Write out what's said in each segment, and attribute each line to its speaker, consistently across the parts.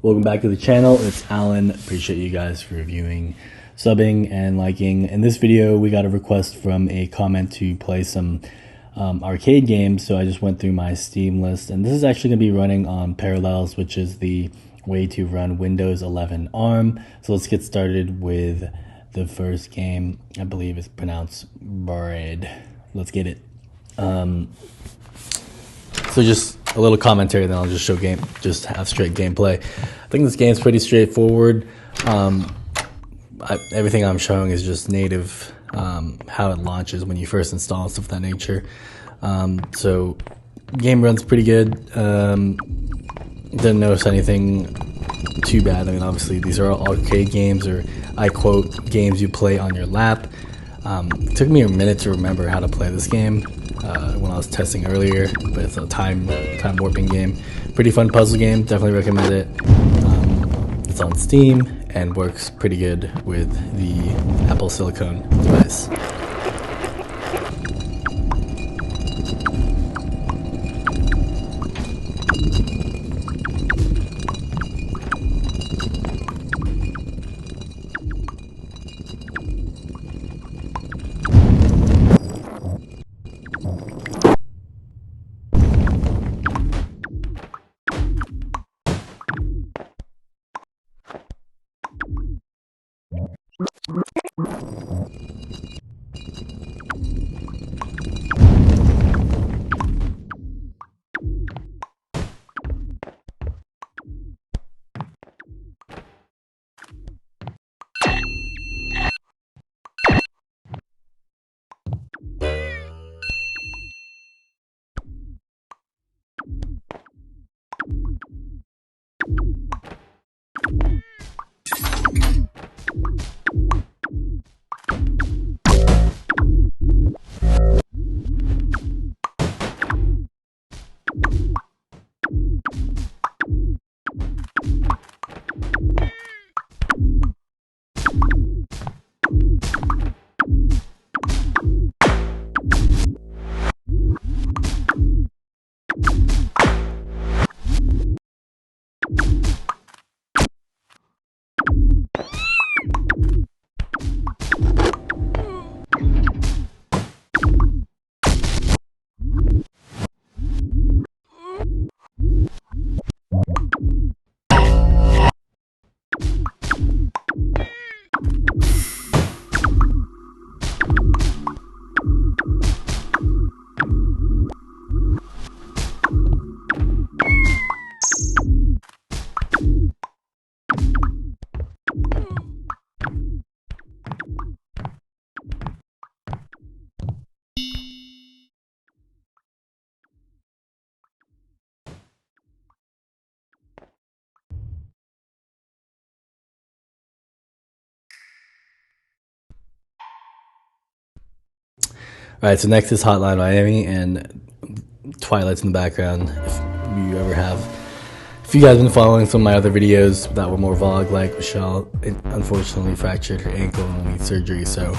Speaker 1: Welcome back to the channel. It's Alan. Appreciate you guys for reviewing, subbing, and liking. In this video, we got a request from a comment to play some arcade games, so I just went through my Steam list, and this is actually going to be running on Parallels, which is the way to run Windows 11 ARM. So let's get started with the first game. I believe it's pronounced Bread. Let's get it. So just a little commentary, then I'll just show just have straight gameplay. I think this game's pretty straightforward. Everything I'm showing is just native, how it launches when you first install stuff of that nature. So game runs pretty good. Didn't notice anything too bad. I mean, obviously these are all arcade games, or I quote, games you play on your lap. It took me a minute to remember how to play this game when I was testing earlier, but it's a time warping game. Pretty fun puzzle game, definitely recommend it. It's on Steam and works pretty good with the Apple Silicone device. All right, so next is Hotline Miami, and Twilight's in the background. If you ever have, if you guys have been following some of my other videos that were more vlog-like, Michelle unfortunately fractured her ankle and will need surgery. So,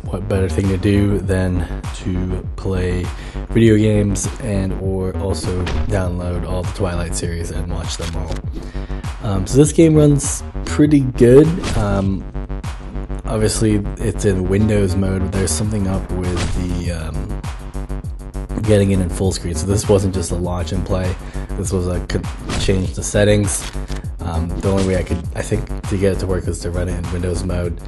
Speaker 1: what better thing to do than to play video games and or also download all the Twilight series and watch them all. So this game runs pretty good. Obviously, it's in Windows mode, but there's something up with the getting in full screen. So this wasn't just a launch and play. This was a change the settings. The only way I think, to get it to work is to run it in Windows mode.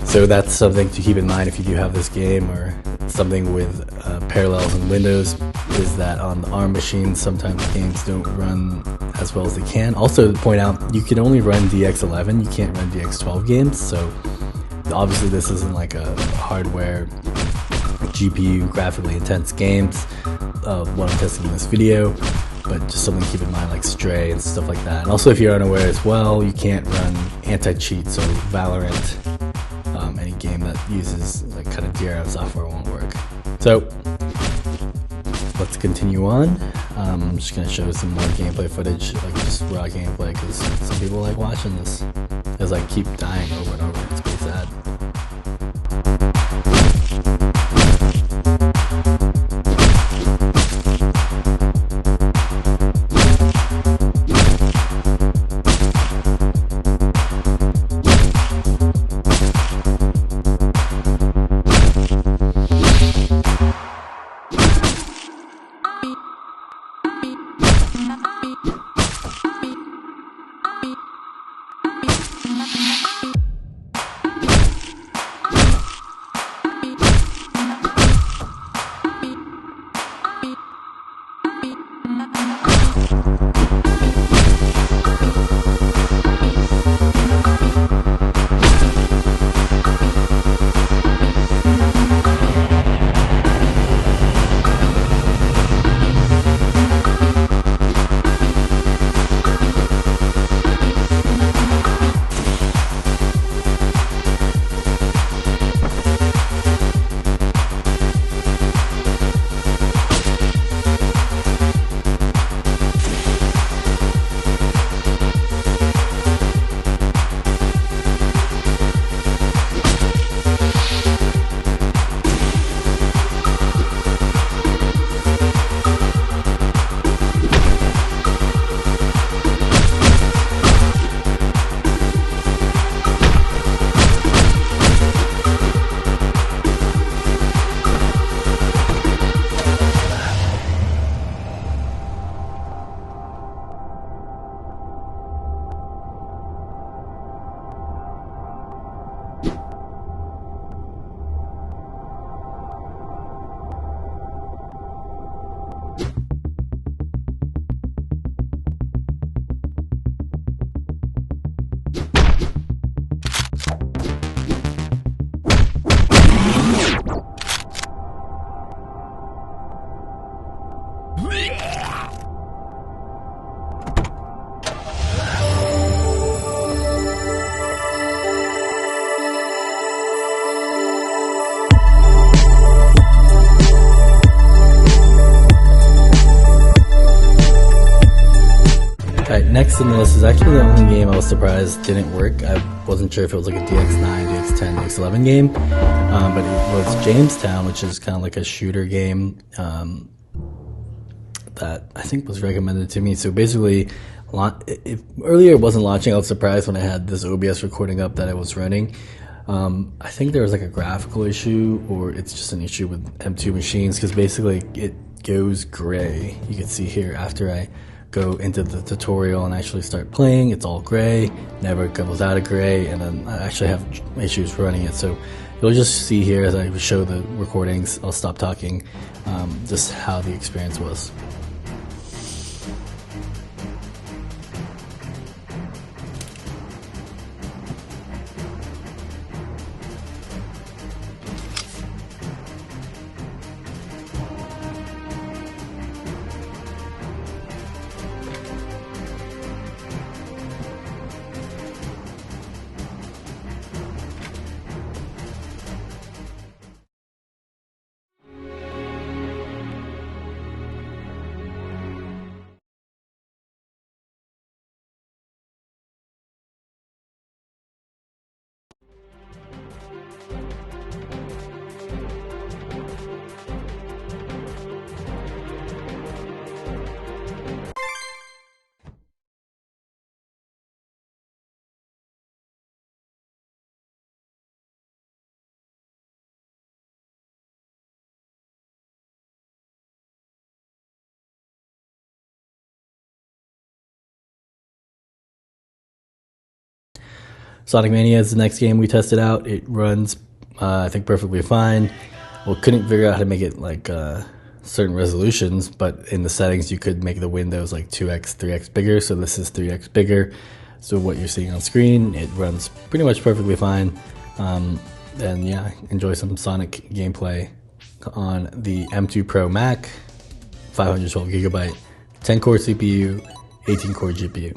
Speaker 1: So that's something to keep in mind if you do have this game, or something with Parallels in Windows, is that on the ARM machines, sometimes games don't run as well as they can. Also, to point out, you can only run DX11, you can't run DX12 games, so obviously this isn't like a hardware GPU graphically intense games what I'm testing in this video, but just something to keep in mind, like Stray and stuff like that. And also, if you're unaware as well, you can't run anti-cheat, so Valorant, any game that uses like kind of DRM software won't work. So let's continue on. I'm just going to show some more gameplay footage, like just raw gameplay, because some people like watching this, as I keep dying over and over. It's pretty sad. in the list is actually the only game I was surprised didn't work. I wasn't sure if it was like a DX9, DX10, DX11 game, but it was Jamestown, which is kind of like a shooter game that I think was recommended to me. So basically, earlier it wasn't launching. I was surprised when I had this OBS recording up that it was running. I think there was like a graphical issue, or it's just an issue with M2 machines, because basically it goes gray. You can see here after I go into the tutorial and actually start playing, it's all gray, never comes out of gray, and then I actually have issues running it. So you'll just see here as I show the recordings, I'll stop talking, just how the experience was. Sonic Mania is the next game we tested out. It runs, I think, perfectly fine. Well, couldn't figure out how to make it like certain resolutions, but in the settings you could make the windows like 2x, 3x bigger. So this is 3x bigger. So what you're seeing on screen, it runs pretty much perfectly fine. And yeah, enjoy some Sonic gameplay on the M2 Pro Mac, 512 gigabyte, 10 core CPU, 18 core GPU.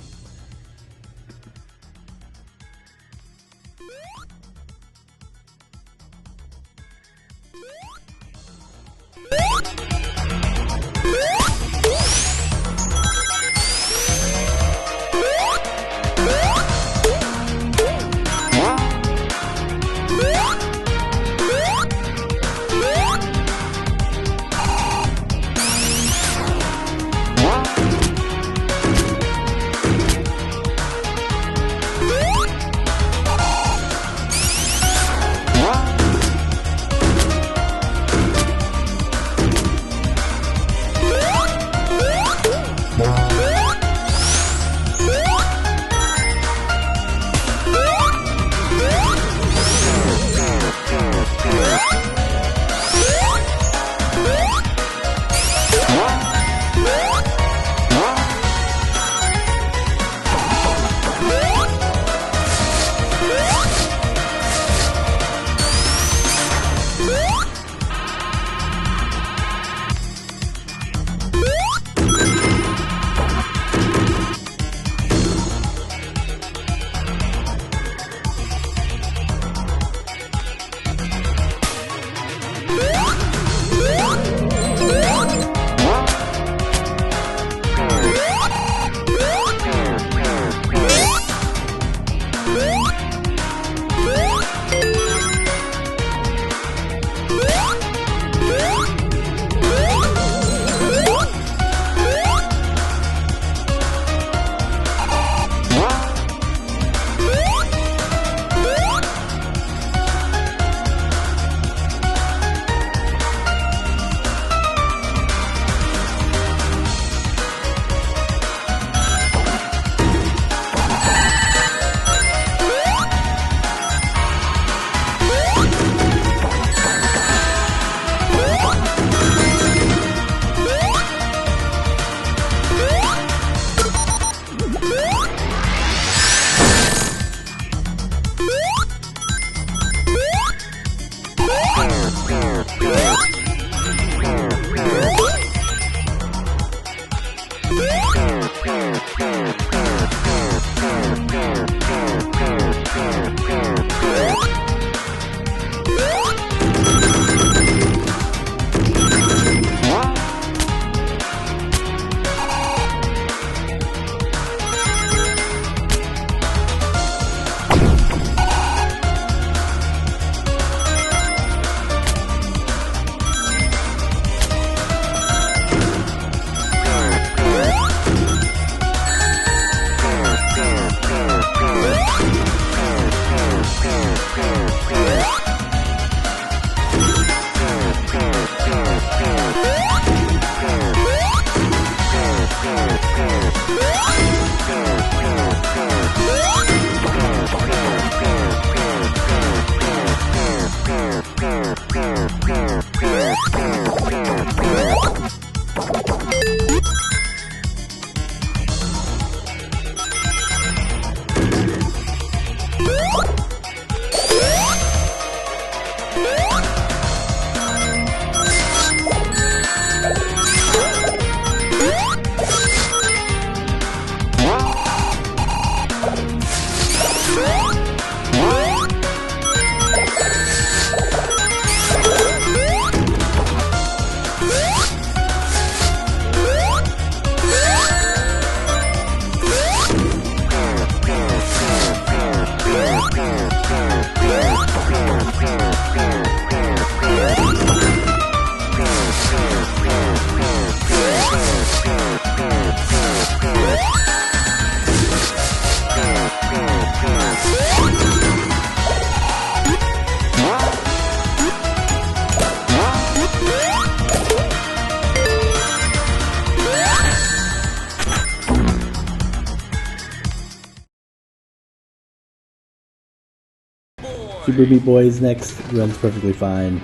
Speaker 1: Super Meat Boy is next. Runs perfectly fine.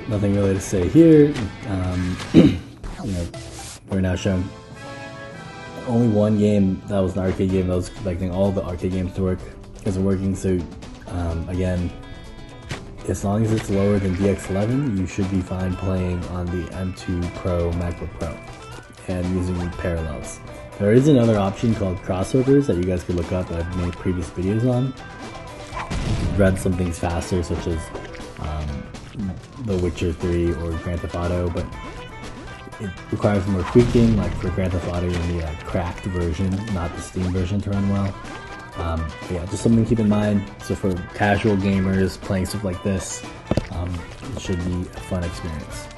Speaker 1: Nothing really to say here. We're now showing only one game that was an arcade game that was expecting all the arcade games to work isn't working. So again, as long as it's lower than DX11, you should be fine playing on the M2 Pro Macbook Pro and using parallels. There is another option called crossovers that you guys could look up that I've made previous videos on. You can run some things faster, such as The Witcher 3 or Grand Theft Auto, but it requires more tweaking. Like for Grand Theft Auto, you need a cracked version, not the Steam version, to run well. Yeah, just something to keep in mind. So for casual gamers playing stuff like this, it should be a fun experience.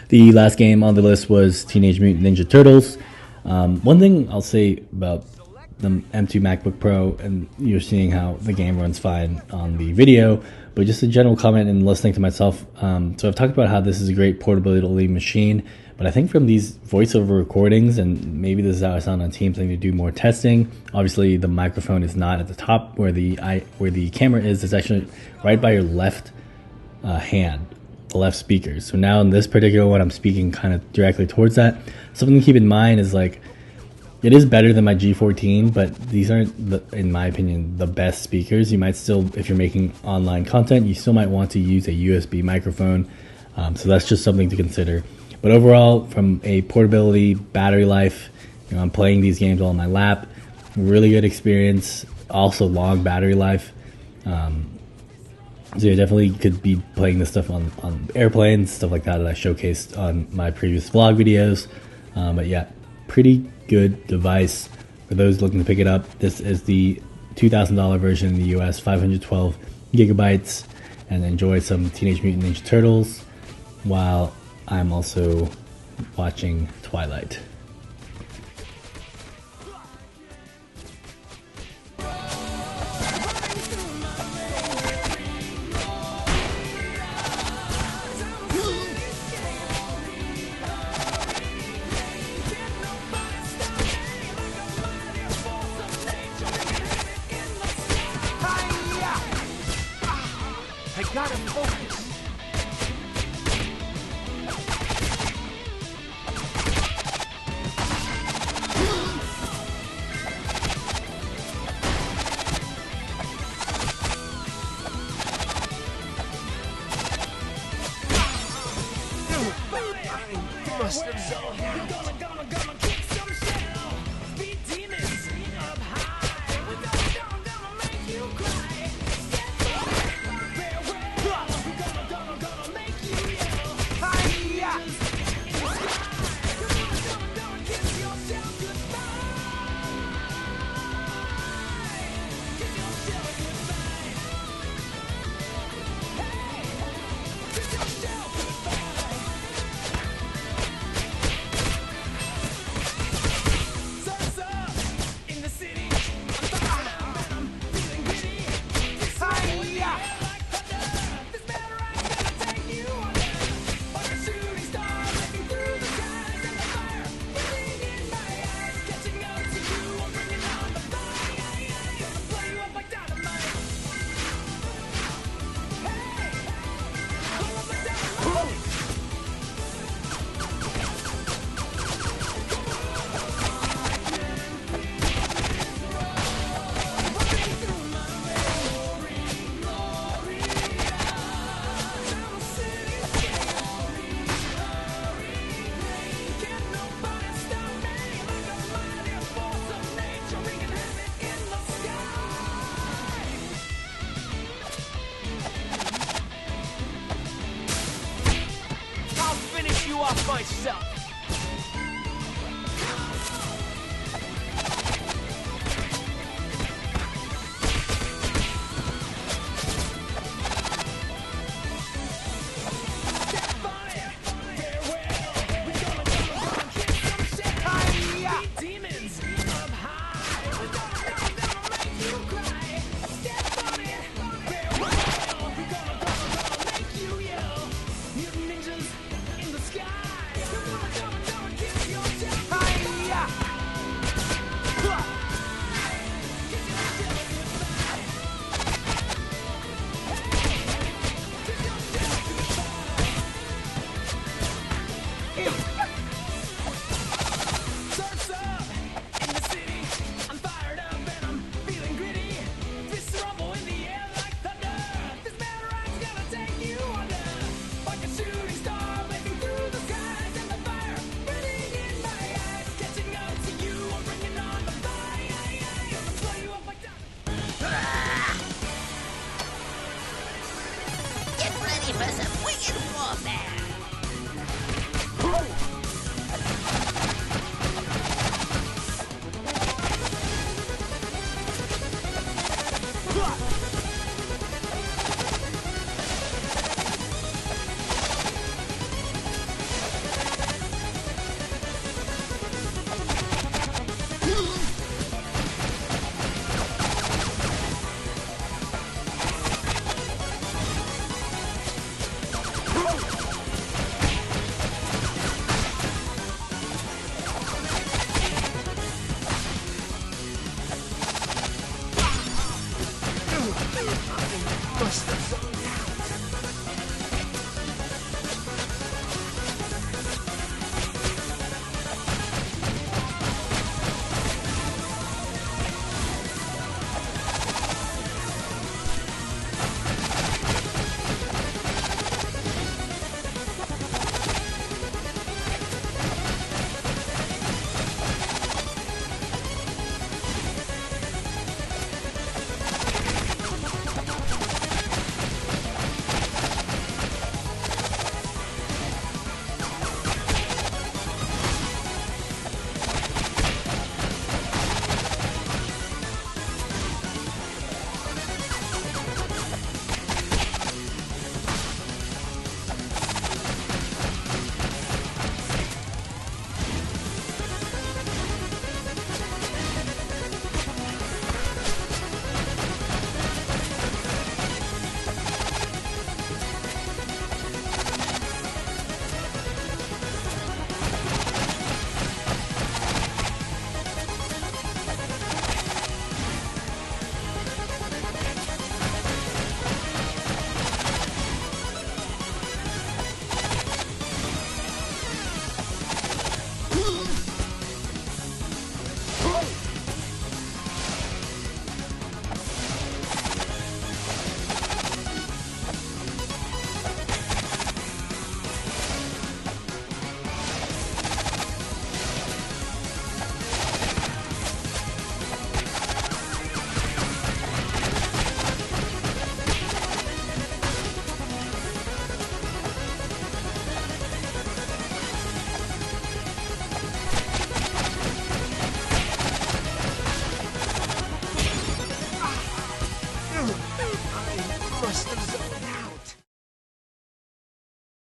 Speaker 1: The last game on the list was Teenage Mutant Ninja Turtles. One thing I'll say about the M2 MacBook Pro, and you're seeing how the game runs fine on the video, but just a general comment and listening to myself. So I've talked about how this is a great portability machine, but I think from these voiceover recordings, and maybe this is how I sound on Teams, I need to do more testing. Obviously, the microphone is not at the top where the camera is. It's actually right by your left hand, the left speaker. So now in this particular one, I'm speaking kind of directly towards that. Something to keep in mind is like, it is better than my G14, but these aren't, in my opinion, the best speakers. You might still, if you're making online content, you still might want to use a USB microphone. So that's just something to consider. But overall, from a portability, battery life, I'm playing these games all on my lap. Really good experience. Also long battery life. So you definitely could be playing this stuff on airplanes, stuff like that I showcased on my previous vlog videos. But yeah, pretty good device for those looking to pick it up. This is the $2,000 version in the US, 512 gigabytes, and enjoy some Teenage Mutant Ninja Turtles while I'm also watching Twilight.
Speaker 2: I gotta focus. Must have off myself.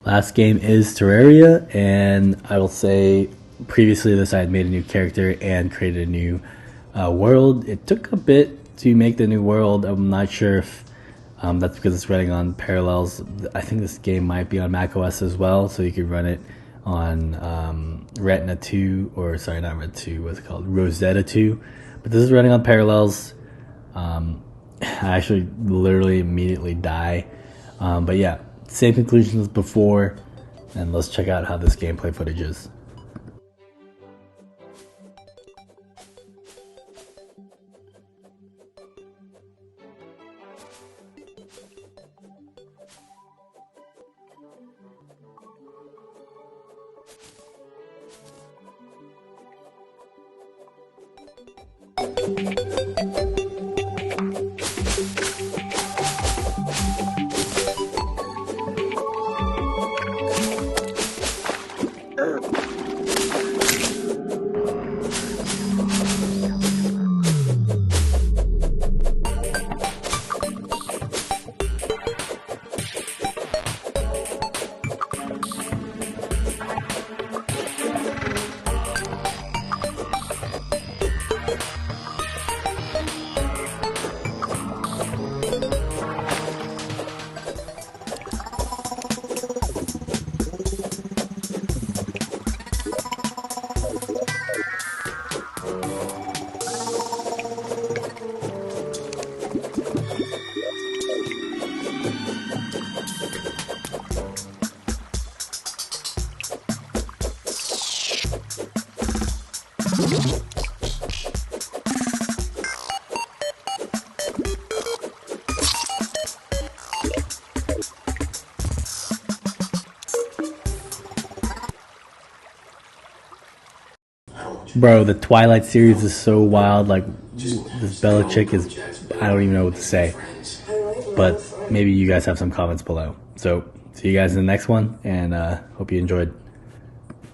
Speaker 1: Last game is Terraria, and I will say previously this I had made a new character and created a new world. It took a bit to make the new world. I'm not sure if that's because it's running on Parallels. I think this game might be on macOS as well, so you could run it on Retina 2, or sorry, not Retina 2, what's it called? Rosetta 2. But this is running on Parallels. I actually literally immediately die. But yeah, same conclusions as before, and let's check out how this gameplay footage is. Bro, the Twilight series is so wild. Like, this Belichick is, I don't even know what to say. But maybe you guys have some comments below. So, see you guys in the next one, and hope you enjoyed.